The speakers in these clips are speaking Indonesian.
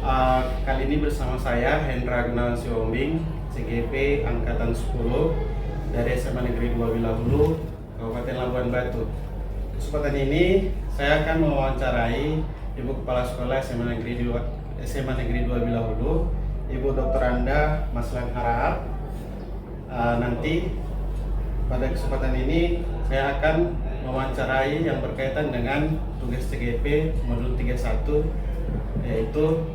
Kali ini bersama saya Hendra Gunawan Siwombing, CGP Angkatan 10 dari SMA Negeri 2 Wilahulu, Kabupaten Labuan Batu. Kesempatan ini saya akan mewawancarai Ibu Kepala Sekolah SMA Negeri 2 Wilahulu, Ibu Dr. Anda Maslan Harahap. Nanti pada kesempatan ini saya akan mewawancarai yang berkaitan dengan tugas CGP modul 31, yaitu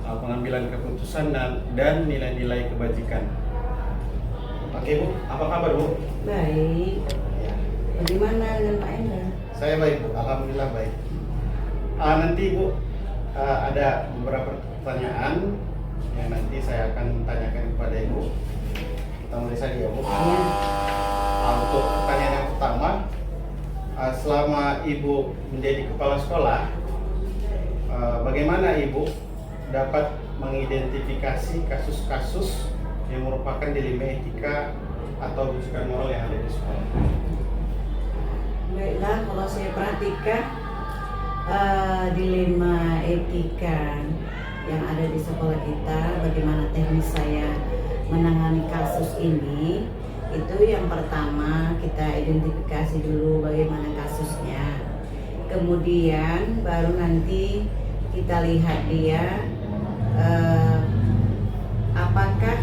pengambilan keputusan dan nilai-nilai kebajikan. Oke Bu, apa kabar Bu? Baik. Ya. Bagaimana dengan Pak Hendra? Saya baik Bu, alhamdulillah baik. Nanti Bu, ada beberapa pertanyaan yang nanti saya akan tanyakan kepada Ibu. Kita mulai saja ya Bu. Ya. Untuk pertanyaan yang pertama, selama Ibu menjadi kepala sekolah, bagaimana Ibu dapat mengidentifikasi kasus-kasus yang merupakan dilema etika atau rujukan moral yang ada di sekolah? Baiklah, kalau saya perhatikan dilema etika yang ada di sekolah kita, bagaimana teknis saya menangani kasus ini, itu yang pertama kita identifikasi dulu bagaimana kasusnya. Kemudian baru nanti kita lihat dia apakah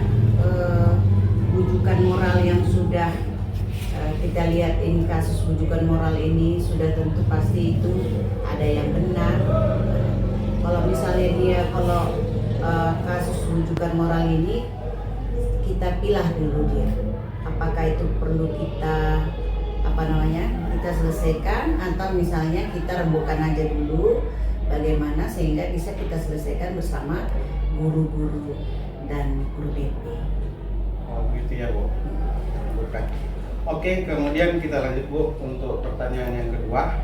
rujukan moral yang sudah kita lihat ini, kasus rujukan moral ini sudah tentu pasti itu ada yang benar. Kalau misalnya dia kasus rujukan moral ini kita pilah dulu dia, apakah itu perlu kita kita selesaikan, atau misalnya kita rembukan aja dulu bagaimana sehingga bisa kita selesaikan bersama guru-guru dan guru BP. Oh begitu ya Bu. Bukan. Oke, kemudian kita lanjut Bu untuk pertanyaan yang kedua.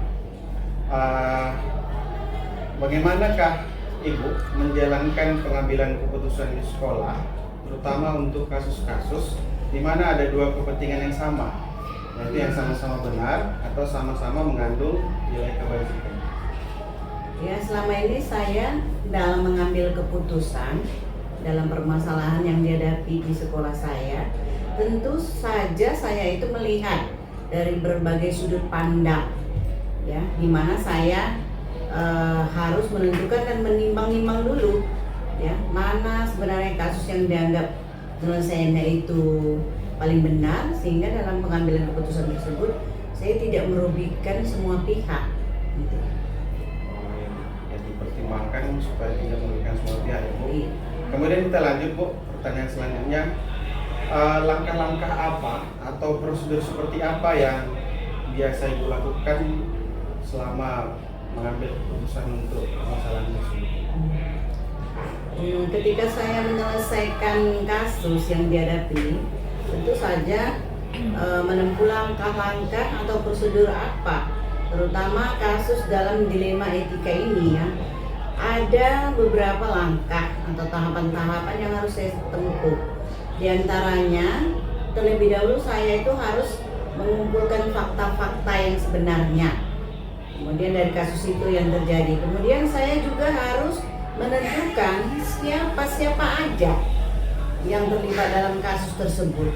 Bagaimanakah Ibu menjalankan pengambilan keputusan di sekolah, terutama untuk kasus-kasus di mana ada dua kepentingan yang sama, yaitu yang sama-sama benar atau sama-sama mengandung nilai kebajikan? Ya, selama ini saya dalam mengambil keputusan dalam permasalahan yang dihadapi di sekolah saya, tentu saja saya itu melihat dari berbagai sudut pandang, ya, di mana saya harus menentukan dan menimbang-nimbang dulu, ya, mana sebenarnya kasus yang dianggap penyelesaiannya itu paling benar, sehingga dalam pengambilan keputusan tersebut saya tidak merugikan semua pihak, gitu. Dipertimbangkan supaya tidak merugikan semua pihak ya Bu. Iya. Kemudian kita lanjut Bu, pertanyaan selanjutnya, langkah-langkah apa atau prosedur seperti apa yang biasa Ibu lakukan selama mengambil keputusan untuk masalah tersebut? Ketika saya menyelesaikan kasus yang dihadapi, tentu saja menempuh langkah-langkah atau prosedur apa, terutama kasus dalam dilema etika ini, ya. Ada beberapa langkah atau tahapan-tahapan yang harus saya tempuh. Di antaranya, terlebih dahulu saya itu harus mengumpulkan fakta-fakta yang sebenarnya. Kemudian dari kasus itu yang terjadi. Kemudian saya juga harus menentukan siapa aja yang terlibat dalam kasus tersebut.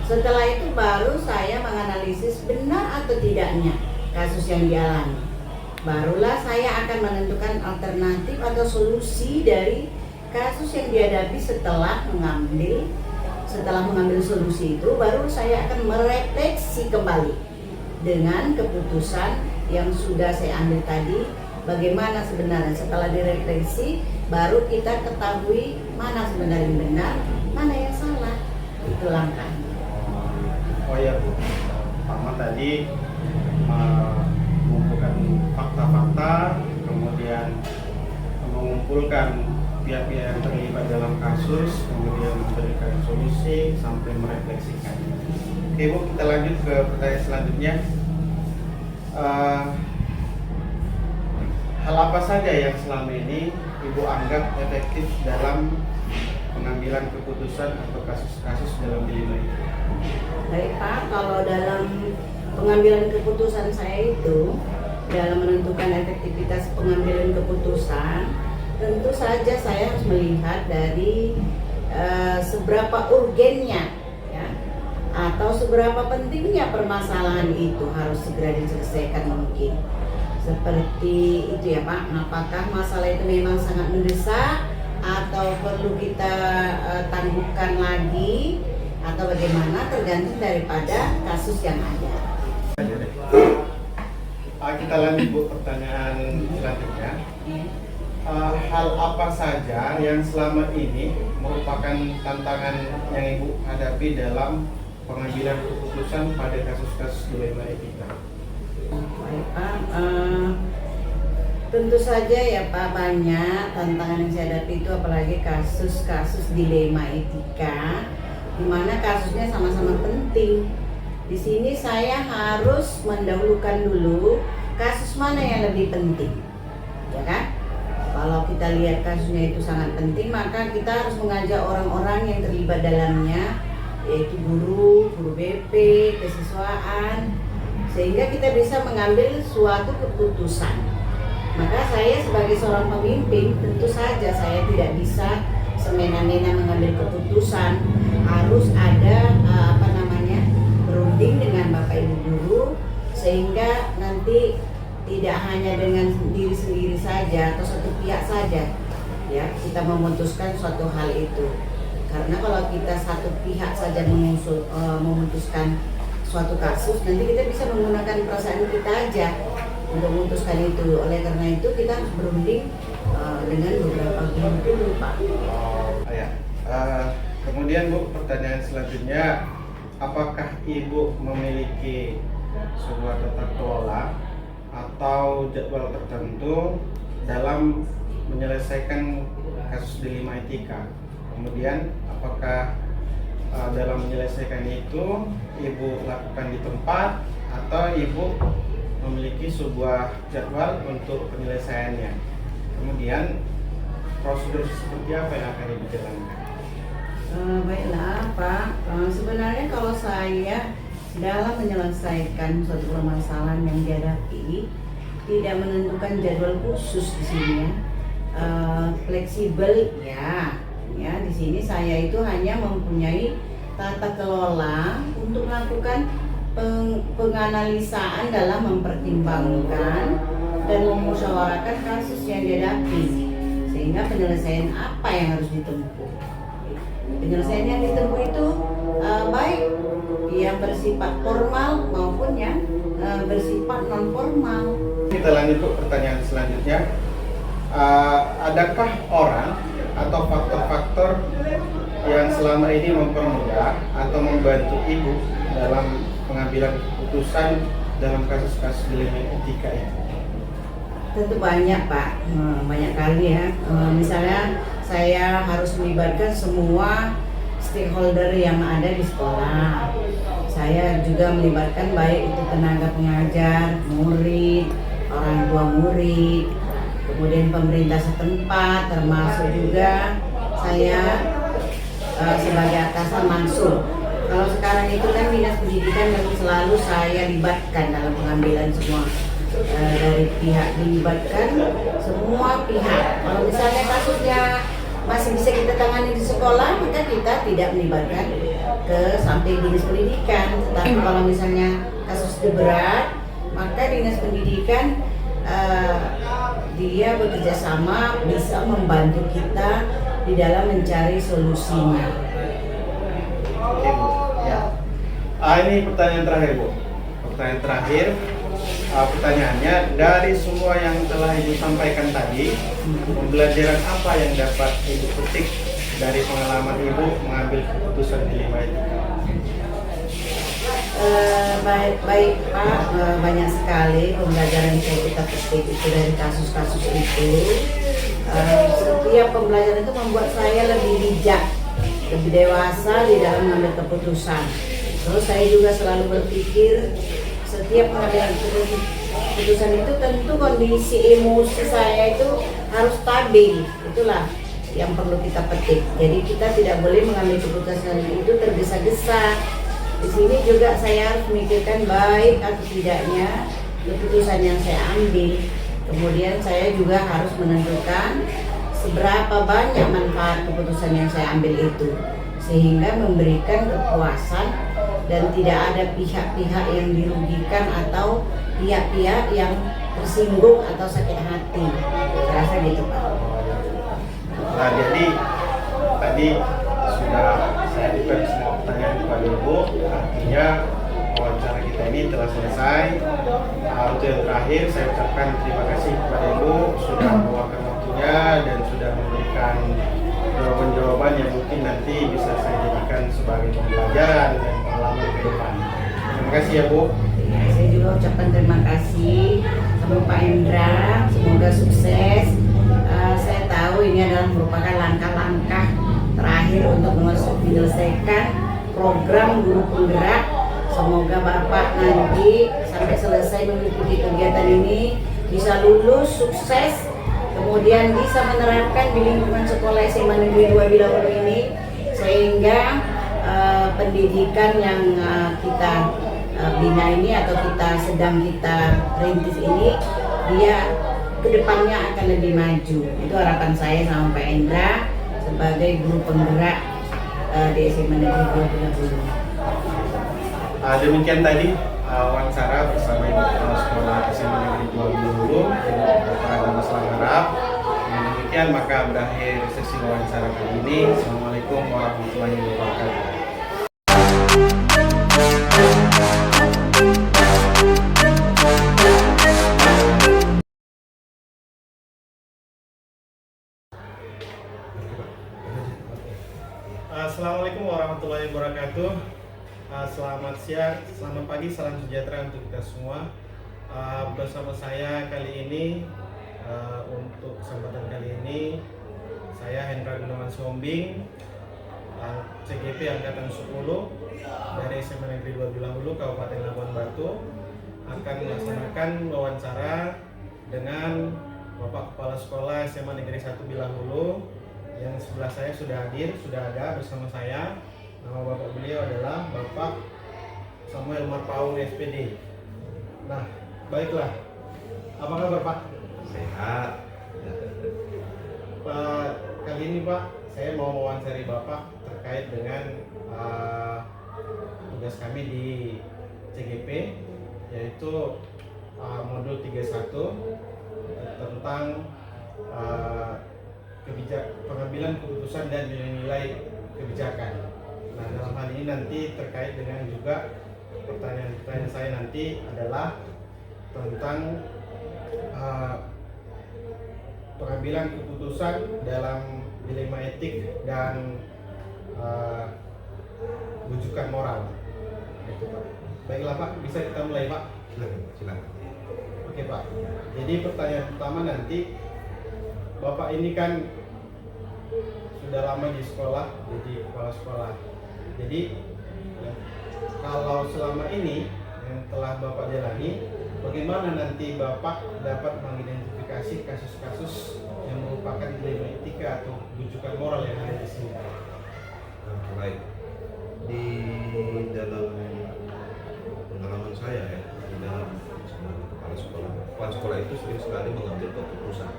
Setelah itu baru saya menganalisis benar atau tidaknya kasus yang dialami. Barulah saya akan menentukan alternatif atau solusi dari kasus yang dihadapi. Setelah mengambil solusi itu, baru saya akan merefleksi kembali dengan keputusan yang sudah saya ambil tadi, bagaimana sebenarnya. Setelah direfleksi, baru kita ketahui mana sebenarnya yang benar, mana yang salah. Itu langkahnya. Oh ya Bu, pertama tadi mengumpulkan fakta-fakta, kemudian mengumpulkan pihak-pihak yang terlibat dalam kasus, kemudian memberikan solusi sampai merefleksikan. Oke Bu, kita lanjut ke pertanyaan selanjutnya. Hal apa saja yang selama ini Ibu anggap efektif dalam pengambilan keputusan atau kasus-kasus dalam dilema itu? Baik Pak, kalau dalam pengambilan keputusan saya itu, dalam menentukan efektivitas pengambilan keputusan, tentu saja saya harus melihat dari seberapa urgennya, ya, atau seberapa pentingnya permasalahan itu harus segera diselesaikan mungkin. Seperti itu ya Pak, apakah masalah itu memang sangat mendesak atau perlu kita tangguhkan lagi atau bagaimana, tergantung daripada kasus yang ada. Kita lanjut Bu, pertanyaan selanjutnya. Hal apa saja yang selama ini merupakan tantangan yang Ibu hadapi dalam pengambilan keputusan pada kasus-kasus dilema etika? Baik Pak, tentu saja ya Pak, banyak tantangan yang saya hadapi itu, apalagi kasus-kasus dilema etika di mana kasusnya sama-sama penting. Di sini saya harus mendahulukan dulu kasus mana yang lebih penting, ya kan? Kalau kita lihat kasusnya itu sangat penting, maka kita harus mengajak orang-orang yang terlibat dalamnya, yaitu guru BP, kesiswaan, sehingga kita bisa mengambil suatu keputusan. Maka saya sebagai seorang pemimpin, tentu saja saya tidak bisa semena-mena mengambil keputusan, harus ada berunding dengan Bapak Ibu guru, sehingga nanti tidak hanya dengan diri sendiri saja atau satu pihak saja, ya, kita memutuskan suatu hal itu. Karena kalau kita satu pihak saja memutuskan suatu kasus, nanti kita bisa menggunakan perasaan kita aja untuk memutuskan itu. Oleh karena itu kita harus berunding dengan beberapa guru dulu Pak. Kemudian Bu, pertanyaan selanjutnya, apakah Ibu memiliki sebuah tata kelola atau jadwal tertentu dalam menyelesaikan kasus dilema etika? Kemudian apakah dalam menyelesaikan itu Ibu lakukan di tempat atau Ibu memiliki sebuah jadwal untuk penyelesaiannya? Kemudian prosedur seperti apa yang akan Ibu jalankan? Baiklah Pak, sebenarnya kalau saya dalam menyelesaikan suatu permasalahan yang dihadapi tidak menentukan jadwal khusus di sini, ya. Fleksibel ya di sini saya itu hanya mempunyai tata kelola untuk melakukan penganalisaan dalam mempertimbangkan dan memusyawarahkan kasus yang dihadapi, sehingga penyelesaian apa yang harus ditempuh. Penyelesaian yang ditempuh itu baik yang bersifat formal maupun yang bersifat non formal. Kita lanjut ke pertanyaan selanjutnya. Adakah orang atau faktor-faktor yang selama ini mempermudah atau membantu Ibu dalam pengambilan keputusan dalam kasus-kasus dilema etika ini? Tentu banyak Pak, banyak kali ya. Misalnya saya harus melibatkan semua stakeholder yang ada di sekolah. Saya juga melibatkan baik itu tenaga pengajar, murid, orang tua murid, kemudian pemerintah setempat, termasuk juga saya sebagai atasan langsung. Kalau sekarang itu kan dinas pendidikan yang selalu saya libatkan dalam pengambilan semua. Dari pihak dilibatkan semua pihak. Kalau misalnya kasusnya masih bisa kita tangani di sekolah, maka kita tidak melibatkan ke sampai dinas pendidikan. Tetapi kalau misalnya kasus itu berat, maka dinas pendidikan dia bekerja sama, bisa membantu kita di dalam mencari solusinya. Oke Bu, ya. Ini pertanyaan terakhir Bu. Pertanyaan terakhir. Pertanyaannya, dari semua yang telah Ibu sampaikan tadi, pembelajaran apa yang dapat Ibu petik dari pengalaman Ibu mengambil keputusan dilema etika? Baik Pak, banyak sekali pembelajaran yang kita petik itu dari kasus-kasus itu. Setiap pembelajaran itu membuat saya lebih bijak, lebih dewasa di dalam mengambil keputusan. Terus saya juga selalu berpikir setiap pengambilan keputusan itu tentu kondisi emosi saya itu harus stabil. Itulah yang perlu kita petik. Jadi kita tidak boleh mengambil keputusan itu tergesa-gesa. Di sini juga saya harus memikirkan baik atau tidaknya keputusan yang saya ambil. Kemudian saya juga harus menentukan seberapa banyak manfaat keputusan yang saya ambil itu, sehingga memberikan kepuasan dan tidak ada pihak-pihak yang dirugikan atau pihak-pihak yang tersinggung atau sakit hati. Saya rasa gitu, Pak. Nah, jadi tadi sudah saya ajukan semua pertanyaan kepada Ibu, artinya wawancara kita ini telah selesai. Untuk yang terakhir saya ucapkan terima kasih kepada Ibu sudah meluangkan waktunya dan sudah memberikan jawaban-jawaban yang mungkin nanti bisa saya jadikan sebagai pembelajaran dan pengalaman ke depan. Terima kasih ya Bu. Ya, saya juga ucapkan terima kasih sama Pak Indra, semoga sukses. Saya tahu ini adalah merupakan langkah-langkah terakhir untuk menyelesaikan program guru penggerak. Semoga Bapak nanti sampai selesai mengikuti kegiatan ini bisa lulus sukses, kemudian bisa menerapkan di lingkungan sekolah SMA Negeri 2 Bilahulu ini, sehingga pendidikan yang kita bina ini atau kita rintis ini, dia kedepannya akan lebih maju. Itu harapan saya sama Pak Indra sebagai guru penggerak di SMA Negeri 2 Bilahulu. Demikian tadi wawancara bersama Ibu Kepala Sekolah SMA Negeri 2 Bilahulu, Dr. Agama Selanggarap. Dengan demikian maka berakhir sesi wawancara kali ini. Assalamualaikum warahmatullahi wabarakatuh. Assalamualaikum warahmatullahi wabarakatuh. Selamat siang, selamat pagi, salam sejahtera untuk kita semua. Bersama saya kali ini, untuk kesempatan kali ini, saya Hendra Gunawan Siombing, CGP Angkatan 10 dari SMA Negeri 2 Bilahulu, Kabupaten Labuan Batu, akan melaksanakan wawancara dengan Bapak Kepala Sekolah SMA Negeri 1 Bilahulu, yang sebelah saya sudah hadir, sudah ada bersama saya. Nama Bapak beliau adalah Bapak Samuel Marpaung SPD. Nah, baiklah. Apa kabar Pak? Sehat. Kali ini Pak, saya mau mewawancari Bapak terkait dengan tugas kami di CGP, yaitu modul 31 tentang pengambilan keputusan dan nilai-nilai kebijakan. Nah, dalam hal ini nanti terkait dengan juga pertanyaan saya nanti adalah tentang pengambilan keputusan dalam dilema etik dan rujukan moral. Itu Pak. Baiklah Pak, bisa kita mulai Pak? Silakan. Oke Pak. Jadi pertanyaan pertama nanti, Bapak ini kan sudah lama di sekolah, jadi kepala sekolah. Jadi kalau selama ini yang telah Bapak jalani, bagaimana nanti Bapak dapat mengidentifikasi kasus-kasus yang merupakan dilema etika atau rujukan moral yang ada di sini? Baik. Di dalam pengalaman saya ya, di dalam sebagai kepala sekolah itu sering sekali mengambil keputusan.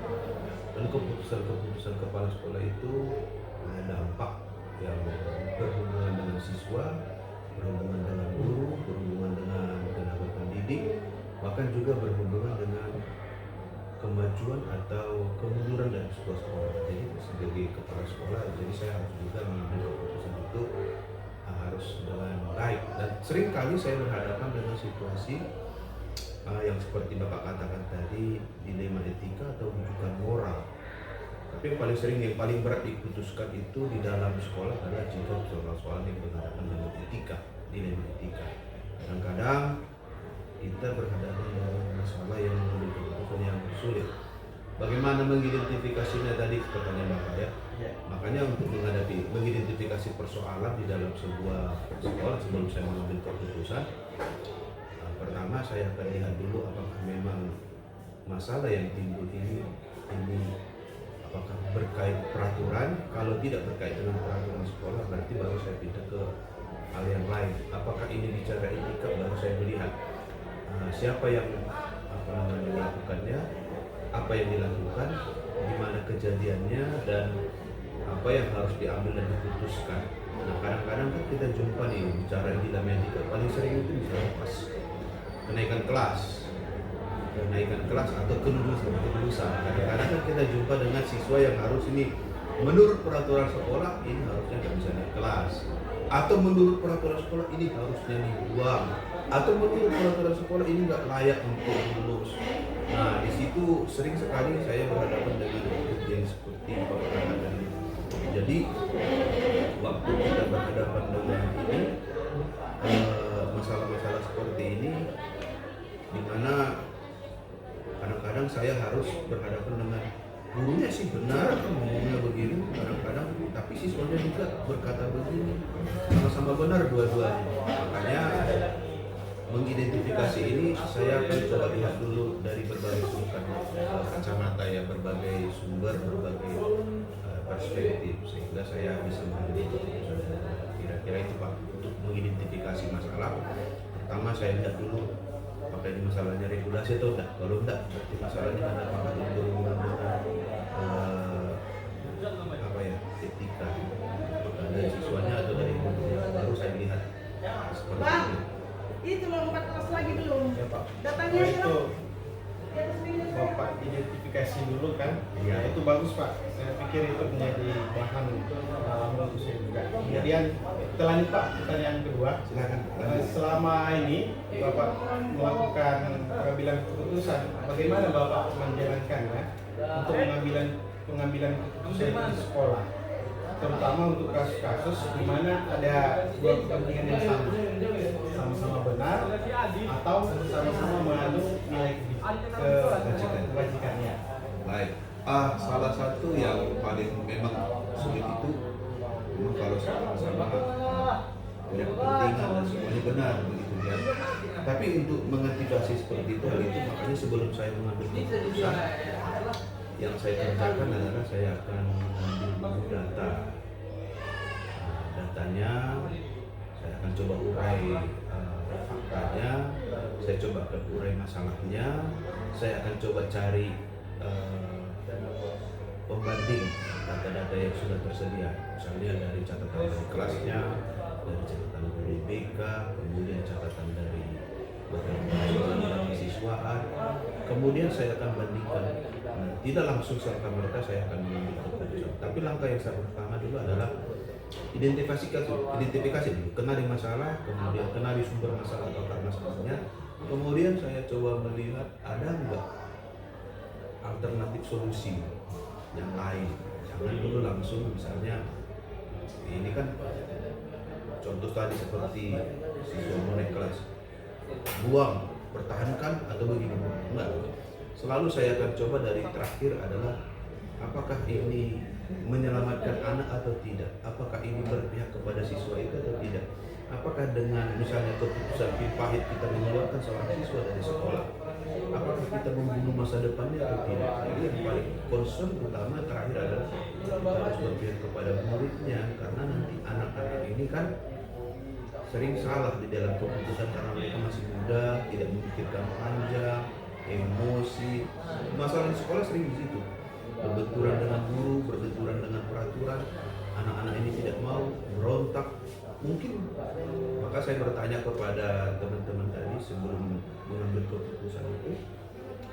Dan keputusan kepala sekolah itu punya dampak yang berhubungan dengan siswa, berhubungan dengan guru, berhubungan dengan tenaga pendidik, bahkan juga berhubungan dengan kemajuan atau kemunduran dari sebuah sekolah. Jadi sebagai kepala sekolah, jadi saya harus juga mengambil keputusan itu harus dengan baik. Dan sering kali saya berhadapan dengan situasi yang seperti Bapak katakan tadi, dilema etika atau rujukan moral. Tapi yang paling sering, yang paling berat diputuskan itu di dalam sekolah adalah jika soal-soal yang berhadapan dengan etika, dilema etika. Kadang-kadang kita berhadapan dengan masalah yang menjadi keputusan yang sulit. Bagaimana mengidentifikasinya tadi pertanyaan Bapak ya? Makanya untuk mengidentifikasi persoalan di dalam sebuah sekolah sebelum saya mengambil keputusan, pertama saya akan lihat dulu apakah memang masalah yang timbul ini apakah berkait peraturan. Kalau tidak berkait dengan peraturan sekolah, berarti baru saya pindah ke hal yang lain. Apakah ini bicara etika, baru saya melihat siapa yang melakukannya, apa yang dilakukan, di mana kejadiannya dan apa yang harus diambil dan diputuskan. Nah, kadang-kadang kan kita jumpa nih bicara dilema etika paling sering itu misalnya pas kenaikan kelas atau kelulusan. Kadang-kadang kan kita jumpa dengan siswa yang harus ini menurut peraturan sekolah ini harusnya nggak bisa naik kelas, atau menurut peraturan sekolah ini harusnya dibuang, atau menurut peraturan sekolah ini nggak layak untuk lulus. Nah, di situ sering sekali saya berhadapan dengan yang seperti Bapak katakan. Jadi waktu kita berhadapan dengan ini masalah-masalah seperti ini, di mana kadang-kadang saya harus berhadapan dengan gurunya sih benar ngomongnya begini, kadang-kadang tapi siswanya juga berkata begini, sama-sama benar dua-duanya. Makanya mengidentifikasi ini saya akan coba lihat dulu dari berbagai sudut kacamata ya, berbagai sumber, berbagai perspektif, sehingga saya bisa mengambil keputusan. Kira-kira itu Pak, untuk mengidentifikasi masalah. Pertama saya lihat dulu apakah ini masalahnya regulasi atau enggak. Kalau enggak, berarti masalahnya ada apakah itu apa ya, etika dari siswanya atau dari gurunya. Baru saya lihat seperti itu. Itu mau 4 kelas lagi belum? Ya Pak. Datangnya Oh, itu Bapak identifikasi dulu kan? Ya itu bagus Pak. Saya pikir itu menjadi bahan untuk saya juga. Kemudian kita lanjut Pak, pertanyaan kedua. Silakan. Selama ini Bapak melakukan pengambilan keputusan, bagaimana Bapak menjalankannya untuk pengambilan keputusan di sekolah, terutama untuk kasus-kasus di mana ada dua kepentingan yang sama-sama benar atau sama-sama mengandung nilai kewajibannya. Baik. Salah satu yang paling memang sulit itu memang kalau sama-sama punya kepentingan dan semuanya benar begitu ya. Tapi untuk mengantisipasi seperti itu, hal itu makanya sebelum saya mengambil keputusan, yang saya kerjakan adalah saya akan mengambil data. Datanya saya akan coba urai faktanya, saya coba urai masalahnya, saya akan coba cari pembanding data-data yang sudah tersedia, misalnya dari catatan dari kelasnya, dari catatan dari BK, kemudian catatan dari beberapa siswaan, kemudian saya akan bandingkan. Nah, tidak langsung serta merta saya akan mengambil keputusan, tapi langkah yang pertama dulu adalah identifikasi dulu, kenali masalah, kemudian kenali sumber masalah atau akar masalahnya, kemudian saya coba melihat ada enggak alternatif solusi yang lain. Jangan dulu langsung misalnya ini kan contoh tadi seperti siswa mau naik kelas, buang, pertahankan atau begini, enggak. Selalu saya akan coba dari terakhir adalah apakah ini menyelamatkan anak atau tidak, apakah ini berpihak kepada siswa itu atau tidak, apakah dengan misalnya keputusan pahit kita mengeluarkan seorang siswa dari sekolah, apakah kita membunuh masa depannya atau tidak. Jadi yang paling concern utama terakhir adalah kita harus berpihak kepada muridnya, karena nanti anak-anak ini kan sering salah di dalam keputusan karena mereka masih muda, tidak memikirkan panjang, emosi. Masalah di sekolah sering di situ, berbenturan dengan guru, berbenturan dengan peraturan. Anak-anak ini tidak mau, berontak. Mungkin maka saya bertanya kepada teman-teman tadi sebelum mengambil keputusan itu,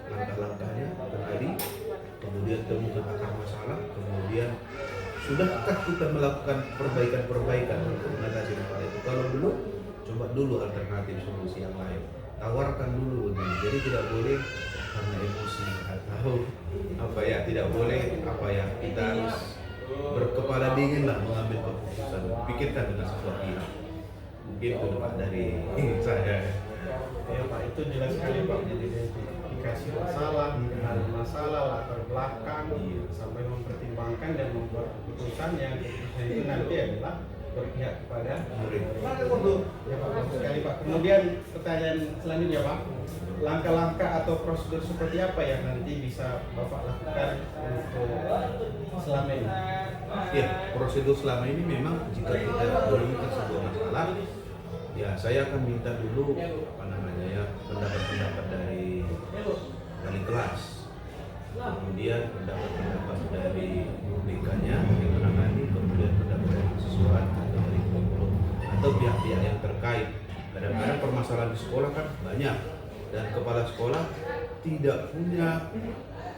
langkah-langkahnya kenali, kemudian temukan akar masalah, kemudian sudahkah kita melakukan perbaikan-perbaikan untuk mengatasi masalah itu? Kalau belum, coba dulu alternatif solusi yang lain, tawarkan dulu. Jadi tidak boleh karena emosi atau apa ya, tidak boleh apa ya, kita harus berkepala dingin lah mengambil keputusan, pikirkan dengan sebuah pihak. Mungkin itu Pak dari saya. Ya Pak, itu jelas sekali Pak, jadi identifikasi masalah, mengenali masalah, latar belakang, sampai mempertimbangkan dan membuat keputusan yang keputusan itu nanti adalah berpihak kepada murid. Ya Pak, bagus sekali Pak. Kemudian pertanyaan selanjutnya Pak, langkah-langkah atau prosedur seperti apa yang nanti bisa Bapak lakukan untuk selama ini? Ya, prosedur selama ini memang jika kita menemukan sebuah masalah, ya saya akan minta dulu pendapat-pendapat dari kelas. kemudian pendapat dari BK-nya yang menangani, kemudian pendapat dari siswa atau dari guru atau pihak-pihak yang terkait. Kadang-kadang permasalahan di sekolah kan banyak dan kepala sekolah tidak punya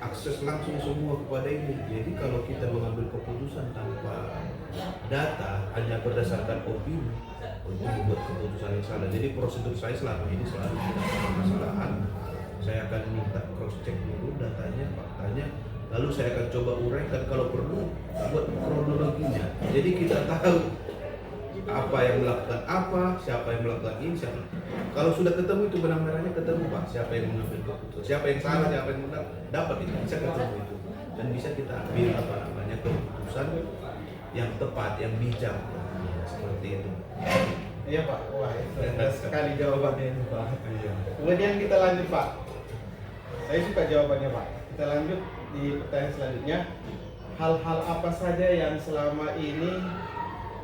akses langsung semua kepada ini. Jadi kalau kita mengambil keputusan tanpa data, hanya berdasarkan opini, untuk membuat keputusan yang salah. Jadi prosedur saya selama ini selalu tidak ada permasalahan. Saya akan minta cross check dulu datanya, faktanya, lalu saya akan coba uraikan kalau perlu buat kronologinya. Jadi kita tahu apa yang melakukan apa, siapa yang melakukan ini, siapa. Kalau sudah ketemu itu benang merahnya ketemu Pak, siapa yang mengambil keputusan, siapa yang salah, siapa yang benar, dapat itu bisa ketemu itu dan bisa kita ambil keputusan yang tepat, yang bijak seperti itu. Iya Pak, wah indah sekali jawabannya ini Pak. Kemudian kita lanjut Pak. Saya suka jawabannya Pak. Kita lanjut di pertanyaan selanjutnya. Hal-hal apa saja yang selama ini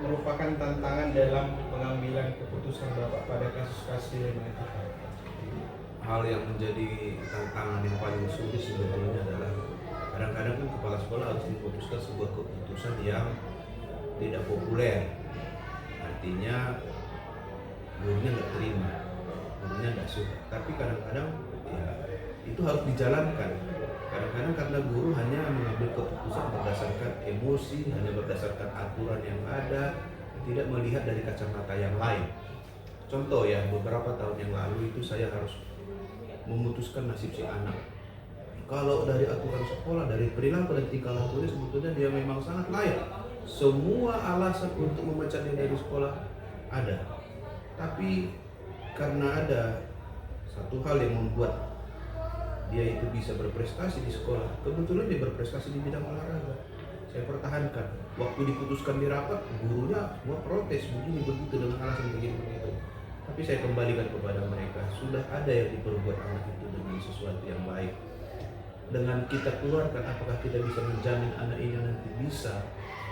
merupakan tantangan dalam pengambilan keputusan Bapak pada kasus-kasus dilema etika? Hal yang menjadi tantangan yang paling sulit sebetulnya adalah kadang-kadang kan kepala sekolah harus memutuskan sebuah keputusan yang tidak populer. Artinya gurunya nggak terima, gurunya nggak suka. Tapi kadang-kadang ya itu harus dijalankan. Kadang-kadang karena guru hanya mengambil keputusan berdasarkan emosi, hanya berdasarkan aturan yang ada, tidak melihat dari kacamata yang lain. Contoh ya, beberapa tahun yang lalu itu saya harus memutuskan nasib si anak. Kalau dari aturan sekolah, dari perilaku dan tingkah lakunya sebetulnya dia memang sangat layak. Semua alasan untuk memecat dia dari sekolah ada. Tapi karena ada satu hal yang membuat dia itu bisa berprestasi di sekolah, kebetulan dia berprestasi di bidang olahraga. Saya pertahankan. Waktu diputuskan di rapat, gurunya semua protes begini begitu dengan alasan begini begitu. Tapi saya kembalikan kepada mereka, sudah ada yang diperbuat anak itu dengan sesuatu yang baik. Dengan kita keluarkan, apakah kita bisa menjamin anak ini nanti bisa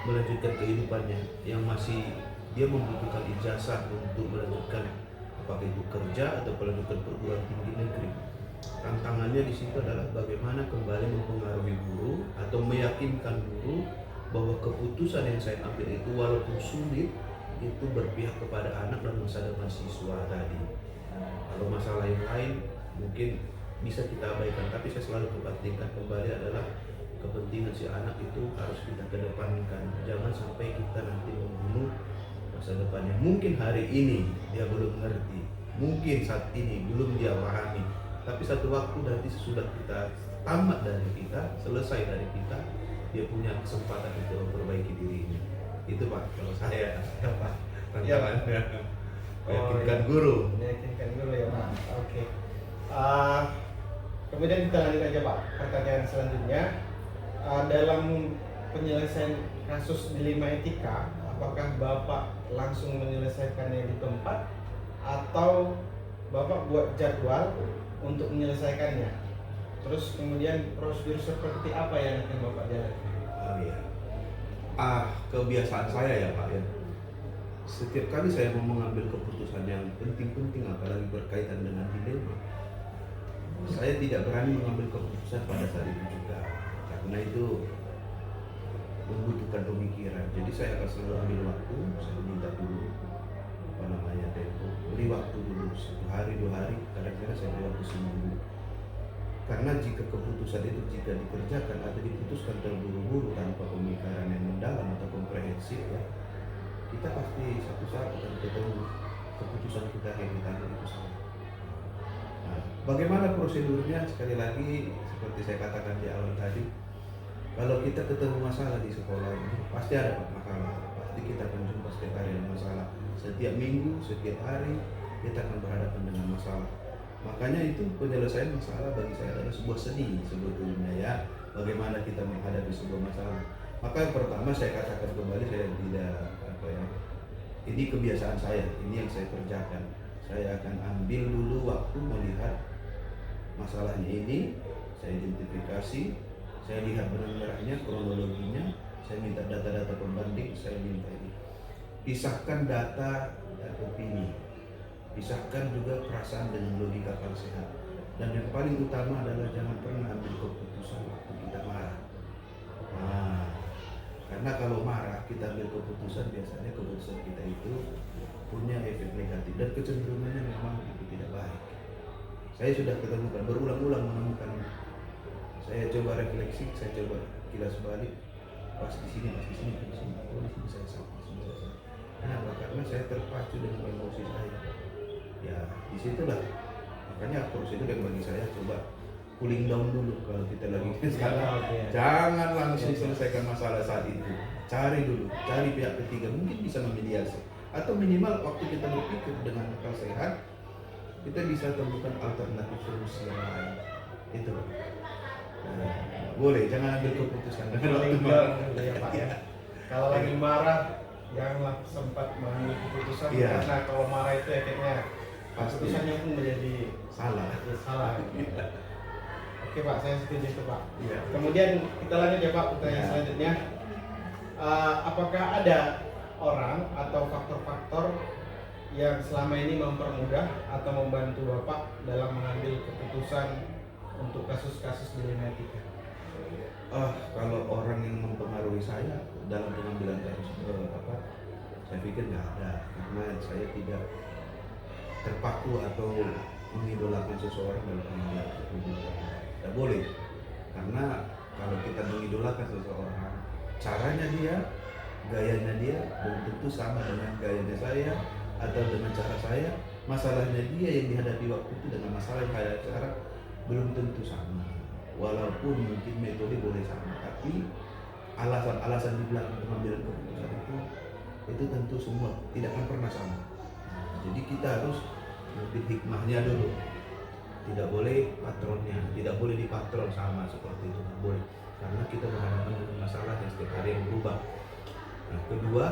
melanjutkan kehidupannya yang masih dia membutuhkan ijazah untuk melanjutkan apakah itu kerja atau melanjutkan perguruan tinggi negeri. Tantangannya di situ adalah bagaimana kembali mempengaruhi guru atau meyakinkan guru bahwa keputusan yang saya ambil itu walaupun sulit itu berpihak kepada anak dan masa depan siswa tadi. Kalau masalah yang lain mungkin bisa kita abaikan, tapi saya selalu kepentingan kembali adalah kepentingan si anak itu harus kita kedepankan. Jangan sampai kita nanti membunuh masa depannya. Mungkin hari ini dia belum ngerti, mungkin saat ini belum dia pahami, tapi satu waktu nanti sesudah kita tamat dari kita, selesai dari kita, dia punya kesempatan untuk memperbaiki dirinya. Itu Pak, kalau saya Pak, tantangannya meyakinkan guru. Meyakinkan guru ya Pak. Oke. Kemudian kita lanjut aja Pak. Pertanyaan selanjutnya, dalam penyelesaian kasus dilema etika, apakah Bapak langsung menyelesaikannya di tempat atau Bapak buat jadwal untuk menyelesaikannya? Terus kemudian prosedur seperti apa yang akan Bapak jalani? Oh iya. Kebiasaan saya ya Pak ya. Setiap kali saya mau mengambil keputusan yang penting-penting apalagi berkaitan dengan dilema, saya tidak berani mengambil keputusan pada saat itu juga, karena itu membutuhkan pemikiran. Jadi saya akan selalu ambil waktu, saya minta dulu tempo, beri waktu dulu 1 hari 2 hari, kadang-kadang saya beri waktu seminggu. Karena jika keputusan itu jika dikerjakan atau diputuskan terburu-buru tanpa pemikiran yang mendalam atau komprehensif ya, kita pasti satu saat akan ketemu keputusan kita yang kita ambil itu salah. Nah, bagaimana prosedurnya? Sekali lagi seperti saya katakan di awal tadi, kalau kita ketemu masalah di sekolah ini pasti ada masalah, pasti kita akan jumpa setiap hari ada masalah, setiap minggu, setiap hari kita akan berhadapan dengan masalah. Makanya itu penyelesaian masalah bagi saya adalah sebuah seni sebetulnya ya, bagaimana kita menghadapi sebuah masalah. Maka yang pertama saya katakan kembali, saya tidak ini kebiasaan saya, ini yang saya kerjakan. Saya akan ambil dulu waktu melihat masalahnya ini, saya identifikasi, saya lihat benang merahnya, kronologinya, saya minta data-data pembanding, saya minta ini. Pisahkan data dan opini, pisahkan juga perasaan dengan logika akal sehat. Dan yang paling utama adalah jangan pernah ambil keputusan waktu kita marah. Nah, karena kalau marah kita ambil keputusan, biasanya keputusan kita itu punya efek negatif dan kecenderungannya memang itu tidak baik. Saya sudah ketemukan berulang-ulang menemukan. Saya coba refleksi, saya coba kilas balik. Pas di sini, oh di sini saya salah, di sini saya salah. Kenapa? Karena saya terpacu dengan emosi saya. Ya, disitulah. Makanya prosedur yang bagi saya coba cooling down dulu kalau kita lagi salah. Jangan langsung selesaikan masalah saat itu. Cari dulu, cari pihak ketiga, mungkin bisa memediasi. Atau minimal waktu kita berpikir dengan akal sehat, kita bisa temukan alternatif solusi yang lain. Itu. Boleh, jangan ambil keputusan dengan waktu marah. Ya, Pak, ya. Kalau lagi marah, janganlah sempat mengambil keputusan, Iya. karena kalau marah itu efeknya Pasti. keputusannya pun menjadi Salah. ya, salah. Oke Pak, saya setuju itu Pak. Iya. Kemudian kita lanjut ya Pak, pertanyaan Ya. selanjutnya. Apakah ada orang atau faktor-faktor yang selama ini mempermudah atau membantu Bapak dalam mengambil keputusan untuk kasus-kasus dilematika? Kalau orang yang mempengaruhi saya dalam pengambilan kasus saya pikir nggak ada, karena saya tidak terpaku atau mengidolakan seseorang dalam pengambilan keputusan. Tidak boleh, karena kalau kita mengidolakan seseorang, caranya dia, gayanya dia belum tentu sama dengan gayanya saya atau dengan cara saya. Masalahnya dia yang dihadapi waktu itu dengan masalah yang saya sekarang belum tentu sama. Walaupun mungkin metode boleh sama, tapi alasan-alasan di belakang pengambilan keputusan itu tentu semua tidak akan pernah sama. Jadi kita harus ngambil hikmahnya dulu. Tidak boleh patronnya, tidak boleh dipatron sama seperti itu, tidak boleh. Karena kita menghadapi masalah yang setiap hari yang berubah. Nah, kedua,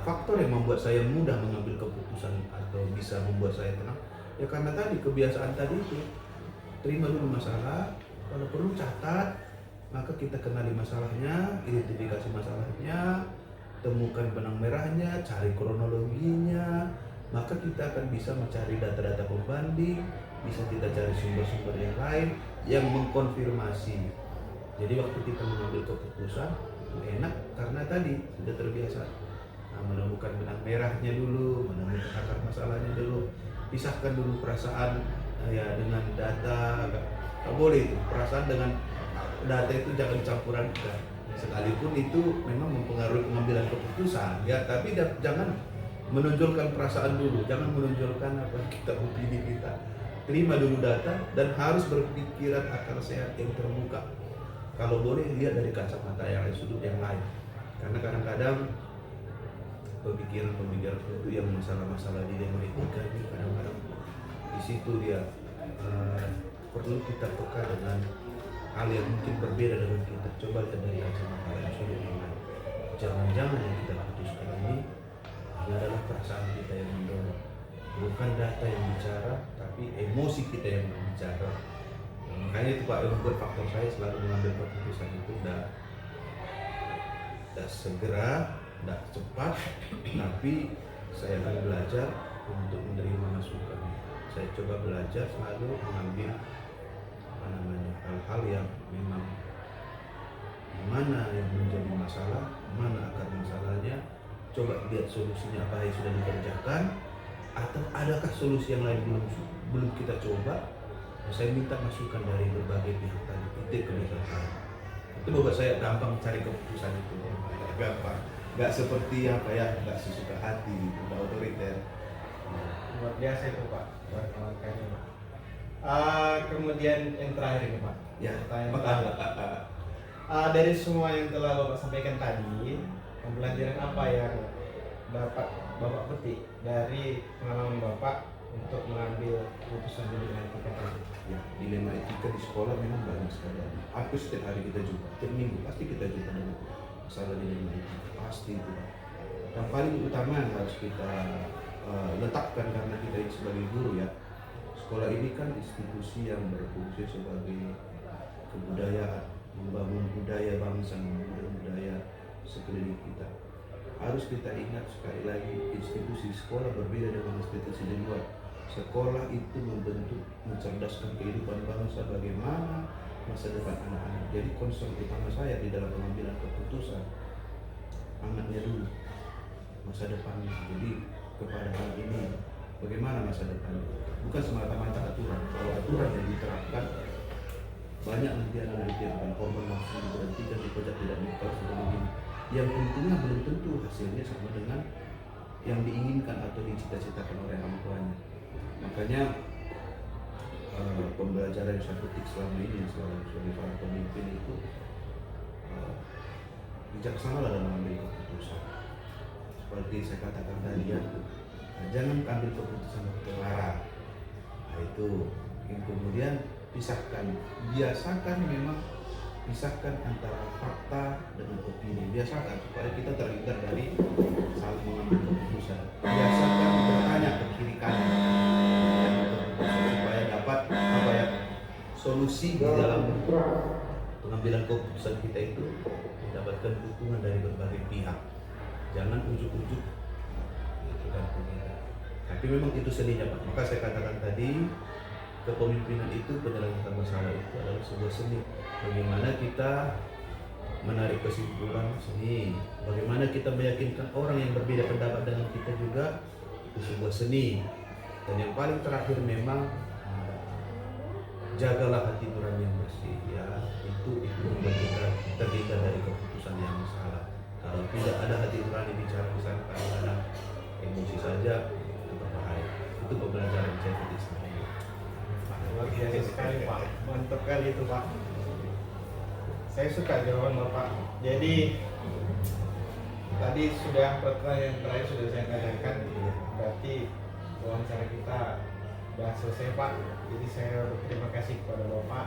faktor yang membuat saya mudah mengambil keputusan atau bisa membuat saya tenang, ya karena tadi kebiasaan tadi itu. Terima dulu masalah, kalau perlu catat, maka kita kenali masalahnya, identifikasi masalahnya, temukan benang merahnya, cari kronologinya, maka kita akan bisa mencari data-data pembanding, bisa kita cari sumber-sumber yang lain yang mengkonfirmasi. Jadi waktu kita mengambil keputusan enak karena tadi sudah terbiasa. Nah, menemukan benang merahnya dulu, menemukan akar masalahnya dulu, pisahkan dulu perasaan ya dengan data. Nggak boleh itu, perasaan dengan data itu jangan dicampurankan. Sekalipun itu memang mempengaruhi pengambilan keputusan, ya, tapi jangan menonjolkan perasaan dulu, jangan menonjolkan apa kita opini kita. Terima dulu data dan harus berpikiran akal sehat yang terbuka. Kalau boleh lihat dari kacamata yang lain, sudut yang lain. Karena kadang-kadang pemikiran-pemikiran itu yang masalah-masalah dilema etika ini kadang-kadang di situ dia perlu kita peka dengan hal yang mungkin berbeda dengan kita. Coba lihat dari kacamata yang sudut yang lain. Jangan-jangan yang kita putuskan ini adalah perasaan kita yang mendorong, bukan data yang bicara, tapi emosi kita yang bicara. Makanya itu Pak, yang membuat faktor saya selalu mengambil keputusan itu tidak segera, tidak cepat, tapi saya akan belajar untuk menerima masukan. Saya coba belajar selalu mengambil hal-hal yang memang mana yang menjadi masalah, mana akar masalahnya, coba lihat solusinya apa yang sudah dikerjakan, atau adakah solusi yang lain belum kita coba. Saya minta masukan dari berbagai pihak tadi, ide kebijakan. Itu membuat saya gampang cari keputusan itu, gampang. Nggak seperti apa ya, nggak sesuka hati, gitu, nggak otoriter. Luar biasa itu Pak, langkahnya Pak. Kemudian yang terakhir ini Pak. Ya, Pertanyaan terakhir. Dari semua yang telah Bapak sampaikan tadi, pembelajaran apa yang dapat Bapak petik dari pengalaman Bapak untuk mengambil keputusan dilema etika tadi? Ya, dilema etika di sekolah memang banyak sekali. Hampir setiap hari kita jumpa, setiap minggu pasti kita jumpa dengan masalah dilema etika, pasti itu. Yang paling utama yang harus kita letakkan karena kita ini sebagai guru ya, sekolah ini kan institusi yang berfungsi sebagai kebudayaan, membangun budaya bangsa, membangun budaya sekeliling kita. Harus kita ingat sekali lagi, institusi sekolah berbeda dengan institusi di luar. Sekolah itu membentuk, mencerdaskan kehidupan bangsa, bagaimana masa depan anak-anak. Jadi concern utama saya di dalam pengambilan keputusan, anaknya dulu, masa depannya. Jadi kepada anak ini, bagaimana masa depannya. Bukan semata-mata aturan. Kalau aturan yang diterapkan, banyak nanti anak yang korban langsung diberhentikan, dipajak, tidak nikah, sudah begini. Yang tentunya belum tentu hasilnya sama dengan yang diinginkan atau dicita-citakan oleh orang tuanya. Makanya pembelajaran yang saya petik selama ini sebagai para pemimpin itu bijaksana dalam mengambil keputusan. Seperti saya katakan tadi ya, jangan ambil keputusan terlarang. Nah, itu yang kemudian biasakan memang pisahkan antara fakta dengan opini. Biasakan supaya kita terhindar dari saling mengambil keputusan. Biasakan bertanya ke kiri kanan supaya dapat solusi di dalam pengambilan keputusan kita itu mendapatkan dukungan dari berbagai pihak. Jangan ujuk-ujuk itu kan kita. Tapi memang itu seninya Pak. Maka saya katakan tadi, kepemimpinan itu, penyelesaian masalah itu adalah sebuah seni. Bagaimana kita menarik kesimpulan seni, bagaimana kita meyakinkan orang yang berbeda pendapat dengan kita juga, itu sebuah seni. Dan yang paling terakhir memang jagalah hati nurani yang bersih ya. Itu membuat kita terhindar dari keputusan yang salah. Kalau tidak ada hati nurani bicara di sana, kadang-kadang emosi saja itu berbahaya. Itu pembelajaran saya petik selama ini. Luar biasa sekali Pak, mantap kali itu Pak. Saya suka jawaban Bapak. Jadi tadi sudah pertanyaan terakhir sudah saya katakan, berarti wawancara kita sudah selesai Pak. Jadi saya berterima kasih kepada Bapak.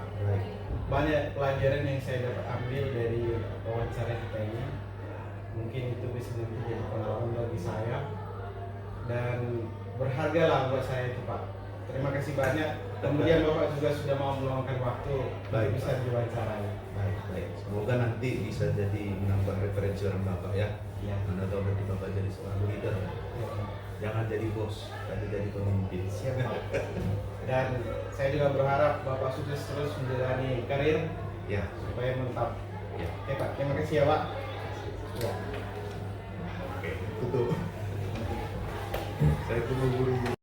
Banyak pelajaran yang saya dapat ambil dari wawancara kita ini. Mungkin itu bisa menjadi pengalaman bagi saya dan berharga lah buat saya itu Pak. Terima kasih banyak. Kemudian Bapak juga sudah mau meluangkan waktu untuk bisa diwawancarai. Baik. Semoga nanti bisa jadi menambah referensi orang Bapak ya. Ya. Anda tahu nanti Bapak jadi seorang leader. Jangan jadi bos, tapi jadi pemimpin. Siap Pak. Dan saya juga berharap Bapak sukses terus menjalani karir Ya. supaya mantap. Ya. Oke Pak, terima kasih ya Pak. Ya. Oke, tutup. Saya tunggu guru.